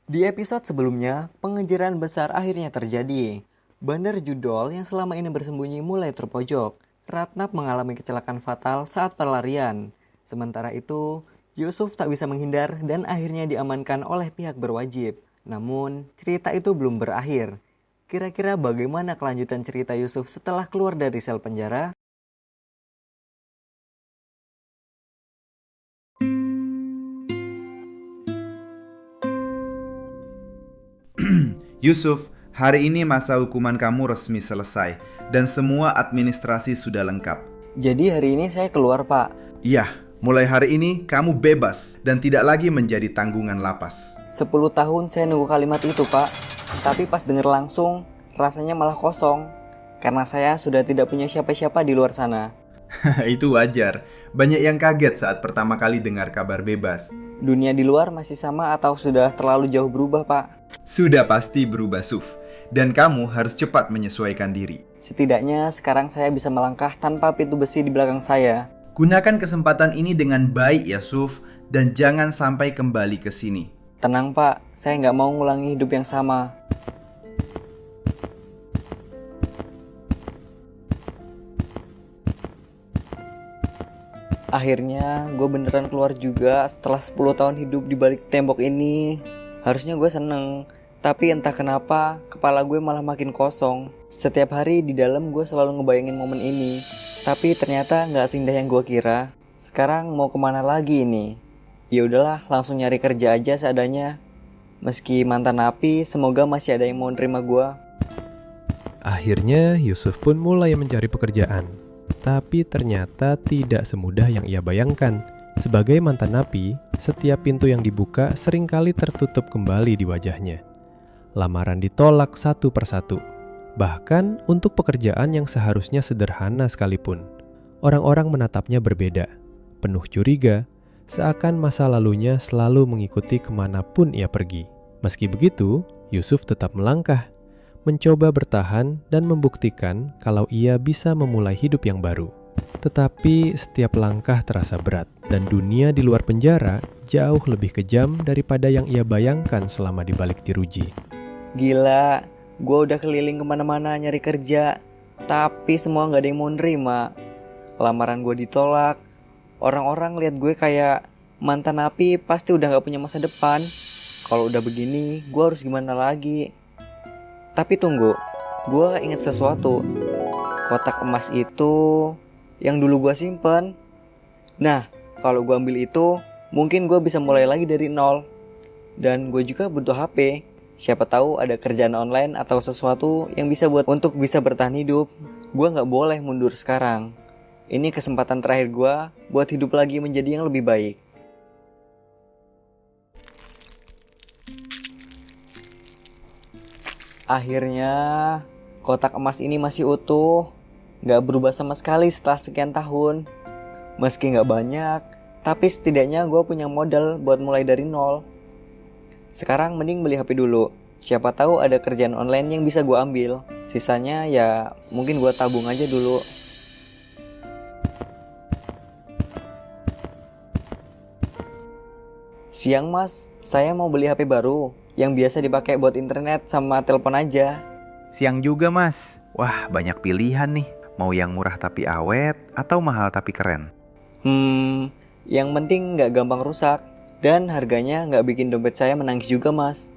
Di episode sebelumnya, pengejaran besar akhirnya terjadi. Bandar Judol yang selama ini bersembunyi mulai terpojok. Ratnap mengalami kecelakaan fatal saat pelarian. Sementara itu, Yusuf tak bisa menghindar dan akhirnya diamankan oleh pihak berwajib. Namun, cerita itu belum berakhir. Kira-kira bagaimana kelanjutan cerita Yusuf setelah keluar dari sel penjara? Yusuf, hari ini masa hukuman kamu resmi selesai dan semua administrasi sudah lengkap. Jadi hari ini saya keluar, Pak. Iya, mulai hari ini kamu bebas dan tidak lagi menjadi tanggungan lapas. 10 tahun saya nunggu kalimat itu, Pak. Tapi pas denger langsung, rasanya malah kosong. Karena saya sudah tidak punya siapa-siapa di luar sana. Itu wajar. Banyak yang kaget saat pertama kali dengar kabar bebas. Dunia di luar masih sama atau sudah terlalu jauh berubah, Pak? Sudah pasti berubah, Suf. Dan kamu harus cepat menyesuaikan diri. Setidaknya sekarang saya bisa melangkah tanpa pintu besi di belakang saya. Gunakan kesempatan ini dengan baik ya, Suf. Dan jangan sampai kembali ke sini. Tenang, Pak. Saya nggak mau ngulangi hidup yang sama. Akhirnya gue beneran keluar juga setelah 10 tahun hidup di balik tembok ini. Harusnya gue seneng, tapi entah kenapa kepala gue malah makin kosong. Setiap hari di dalam gue selalu ngebayangin momen ini, tapi ternyata nggak seindah yang gue kira. Sekarang mau kemana lagi ini? Ya udahlah, langsung nyari kerja aja seadanya. Meski mantan napi, semoga masih ada yang mau nerima gue. Akhirnya Yusuf pun mulai mencari pekerjaan. Tapi ternyata tidak semudah yang ia bayangkan. Sebagai mantan napi, setiap pintu yang dibuka seringkali tertutup kembali di wajahnya. Lamaran ditolak satu persatu. Bahkan untuk pekerjaan yang seharusnya sederhana sekalipun. Orang-orang menatapnya berbeda, penuh curiga, seakan masa lalunya selalu mengikuti kemanapun ia pergi. Meski begitu, Yusuf tetap melangkah, mencoba bertahan dan membuktikan kalau ia bisa memulai hidup yang baru. Tetapi setiap langkah terasa berat dan dunia di luar penjara jauh lebih kejam daripada yang ia bayangkan selama di balik jeruji. Gila, gue udah keliling kemana-mana nyari kerja, tapi semua gak ada yang mau nerima. Lamaran gue ditolak, orang-orang lihat gue kayak mantan napi pasti udah gak punya masa depan. Kalau udah begini, gue harus gimana lagi? Tapi tunggu, gue inget sesuatu. Kotak emas itu yang dulu gue simpen. Nah, kalau gue ambil itu, mungkin gue bisa mulai lagi dari nol. Dan gue juga butuh HP. Siapa tahu ada kerjaan online atau sesuatu yang bisa buat untuk bisa bertahan hidup. Gue gak boleh mundur sekarang. Ini kesempatan terakhir gue buat hidup lagi menjadi yang lebih baik. Akhirnya, kotak emas ini masih utuh. Gak berubah sama sekali setelah sekian tahun. Meski gak banyak, tapi setidaknya gue punya modal buat mulai dari nol. Sekarang mending beli HP dulu. Siapa tahu ada kerjaan online yang bisa gue ambil. Sisanya ya mungkin gue tabung aja dulu. Siang mas, saya mau beli HP baru yang biasa dipakai buat internet sama telepon aja. Siang juga mas. Wah, banyak pilihan nih. Mau yang murah tapi awet atau mahal tapi keren? Yang penting nggak gampang rusak dan harganya nggak bikin dompet saya menangis juga mas.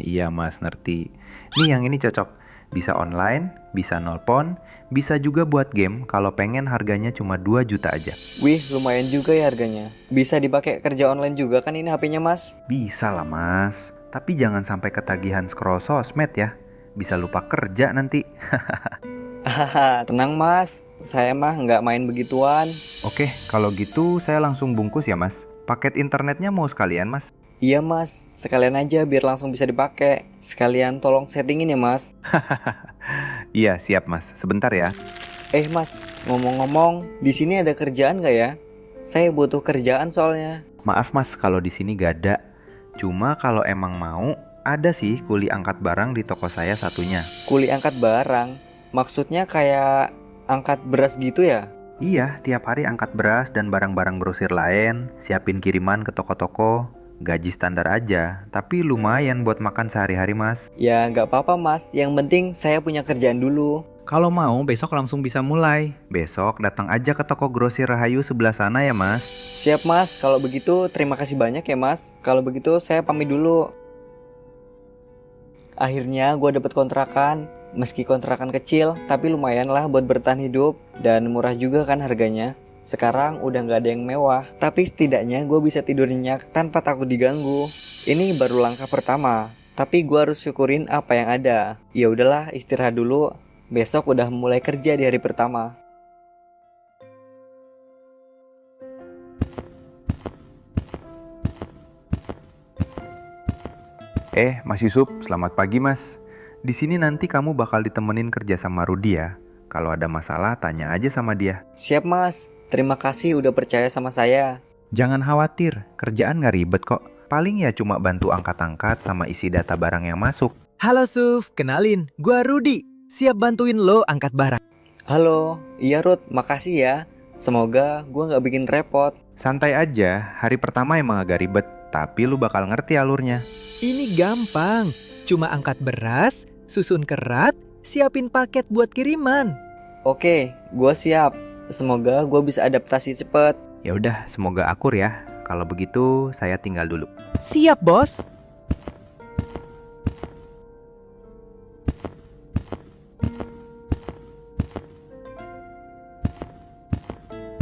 Iya mas, ngerti. Nih yang ini cocok. Bisa online, bisa nelpon, bisa juga buat game kalau pengen harganya cuma 2 juta aja. Wih, lumayan juga ya harganya. Bisa dipakai kerja online juga kan ini HP-nya mas? Bisa lah mas. Tapi jangan sampai ketagihan scroll sosmed ya. Bisa lupa kerja nanti. Hahaha, tenang mas. Saya mah nggak main begituan. Oke, kalau gitu saya langsung bungkus ya mas. Paket internetnya mau sekalian mas? Iya mas, sekalian aja biar langsung bisa dipakai. Sekalian tolong settingin ya mas. Iya siap mas, sebentar ya. Mas, ngomong-ngomong, di sini ada kerjaan nggak ya? Saya butuh kerjaan soalnya. Maaf mas, kalau di sini gak ada. Cuma kalau emang mau, ada sih kuli angkat barang di toko saya satunya. Kuli angkat barang? Maksudnya kayak angkat beras gitu ya? Iya, tiap hari angkat beras dan barang-barang grosir lain, siapin kiriman ke toko-toko. Gaji standar aja, tapi lumayan buat makan sehari-hari mas. Ya nggak apa-apa mas, yang penting saya punya kerjaan dulu. Kalau mau besok langsung bisa mulai. Besok datang aja ke toko grosir Rahayu sebelah sana ya mas. Siap mas, kalau begitu terima kasih banyak ya mas. Kalau begitu saya pamit dulu. Akhirnya gue dapet kontrakan. Meski kontrakan kecil, tapi lumayan lah buat bertahan hidup. Dan murah juga kan harganya. Sekarang udah gak ada yang mewah, tapi setidaknya gue bisa tidur nyenyak tanpa takut diganggu. Ini baru langkah pertama, tapi gue harus syukurin apa yang ada. Ya udahlah, istirahat dulu. Besok udah mulai kerja di hari pertama. Mas Yusuf, selamat pagi mas. Di sini nanti kamu bakal ditemenin kerja sama Rudi ya. Kalau ada masalah tanya aja sama dia. Siap mas, terima kasih udah percaya sama saya. Jangan khawatir, kerjaan gak ribet kok. Paling ya cuma bantu angkat-angkat sama isi data barang yang masuk. Halo Suf, kenalin, gua Rudi. Siap bantuin lo angkat barang. Halo, iya Ruth, makasih ya. Semoga gue gak bikin repot. Santai aja, hari pertama emang agak ribet, tapi lu bakal ngerti alurnya. Ini gampang, cuma angkat beras, susun kerat, siapin paket buat kiriman. Oke, gue siap. Semoga gue bisa adaptasi cepet. Ya udah, semoga akur ya. Kalau begitu, saya tinggal dulu. Siap bos.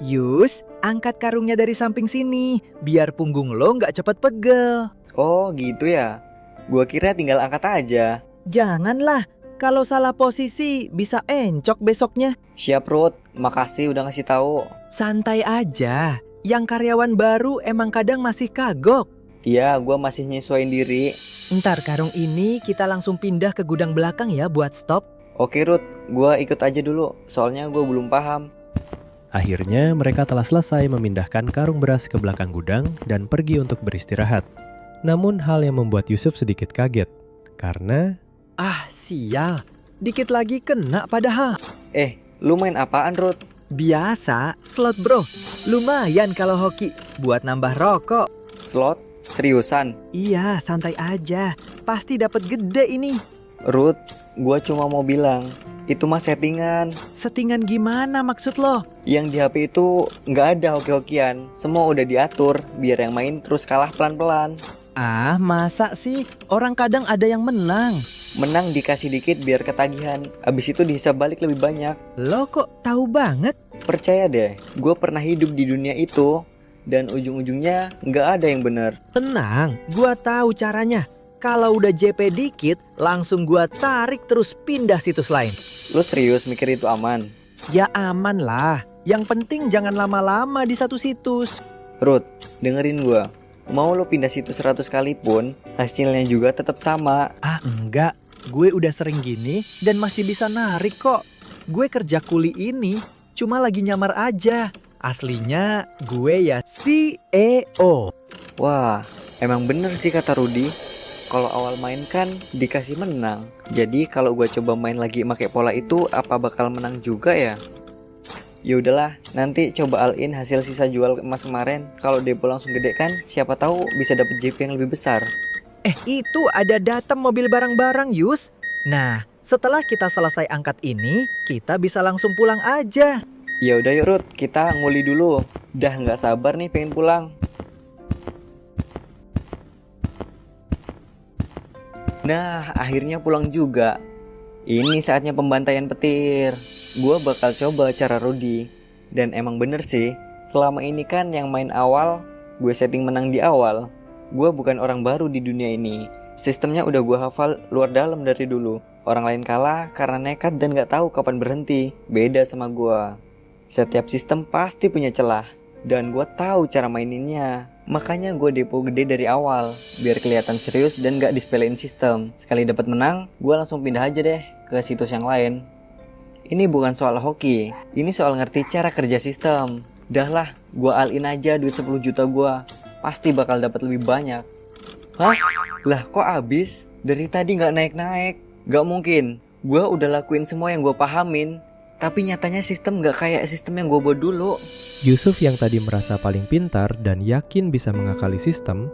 Yus, angkat karungnya dari samping sini, biar punggung lo nggak cepet pegel. Oh gitu ya. Gue kira tinggal angkat aja. Janganlah, kalau salah posisi bisa encok besoknya. Siap Ruth, makasih udah ngasih tahu. Santai aja, yang karyawan baru emang kadang masih kagok. Iya, gue masih nyesuaiin diri. Ntar karung ini kita langsung pindah ke gudang belakang ya buat stok. Oke Ruth, gue ikut aja dulu. Soalnya gue belum paham. Akhirnya mereka telah selesai memindahkan karung beras ke belakang gudang dan pergi untuk beristirahat. Namun hal yang membuat Yusuf sedikit kaget, karena Ah sial, dikit lagi kena padahal. Lu main apaan Ruth? Biasa, slot bro. Lumayan kalau hoki, buat nambah rokok. Slot? Seriusan? Iya, santai aja. Pasti dapat gede ini. Ruth, gue cuma mau bilang, itu mah settingan. Settingan gimana maksud lo? Yang di HP itu nggak ada hoki-hokian. Semua udah diatur, biar yang main terus kalah pelan-pelan. Ah, masa sih? Orang kadang ada yang menang. Menang dikasih dikit biar ketagihan. Abis itu dihisap balik lebih banyak. Lo kok tahu banget? Percaya deh, gue pernah hidup di dunia itu. Dan ujung-ujungnya nggak ada yang bener. Tenang, gua tahu caranya. Kalau udah JP dikit, langsung gua tarik terus pindah situs lain. Lu serius mikir itu aman? Ya aman lah. Yang penting jangan lama-lama di satu situs. Ruth, dengerin gue. Mau lo pindah situs 100 kali pun, hasilnya juga tetap sama. Ah enggak, gue udah sering gini dan masih bisa narik kok. Gue kerja kuli ini cuma lagi nyamar aja. Aslinya gue ya CEO. Wah, emang bener sih kata Rudy. Kalau awal main kan dikasih menang. Jadi kalau gue coba main lagi pakai pola itu, apa bakal menang juga ya? Ya udahlah, nanti coba all-in hasil sisa jual emas kemarin. Kalau depo langsung gede kan, siapa tahu bisa dapet JP yang lebih besar. Itu ada data mobil barang-barang Yus. Nah, setelah kita selesai angkat ini, kita bisa langsung pulang aja. Ya udah yuk Ruth, kita nguli dulu. Udah nggak sabar nih pengen pulang. Nah, akhirnya pulang juga. Ini saatnya pembantaian petir. Gua bakal coba cara Rudy. Dan emang bener sih, selama ini kan yang main awal, gue setting menang di awal. Gue bukan orang baru di dunia ini. Sistemnya udah gue hafal luar dalam dari dulu. Orang lain kalah karena nekat dan gak tahu kapan berhenti. Beda sama gue. Setiap sistem pasti punya celah. Dan gue tahu cara maininnya. Makanya gue depo gede dari awal, biar kelihatan serius dan gak disepelein sistem. Sekali dapat menang, gue langsung pindah aja deh ke situs yang lain. Ini bukan soal hoki, ini soal ngerti cara kerja sistem. Dah lah, gue all-in aja duit 10 juta gue. Pasti bakal dapat lebih banyak. Hah? Lah kok abis? Dari tadi gak naik-naik? Gak mungkin, gue udah lakuin semua yang gue pahamin. Tapi nyatanya sistem gak kayak sistem yang gue buat dulu. Yusuf yang tadi merasa paling pintar dan yakin bisa mengakali sistem,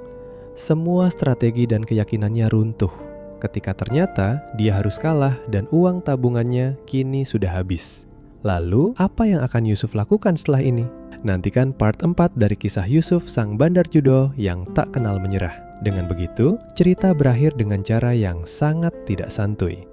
Semua strategi dan keyakinannya runtuh ketika ternyata dia harus kalah dan uang tabungannya kini sudah habis. Lalu, apa yang akan Yusuf lakukan setelah ini? Nantikan part 4 dari kisah Yusuf sang bandar judo yang tak kenal menyerah. Dengan begitu, cerita berakhir dengan cara yang sangat tidak santuy.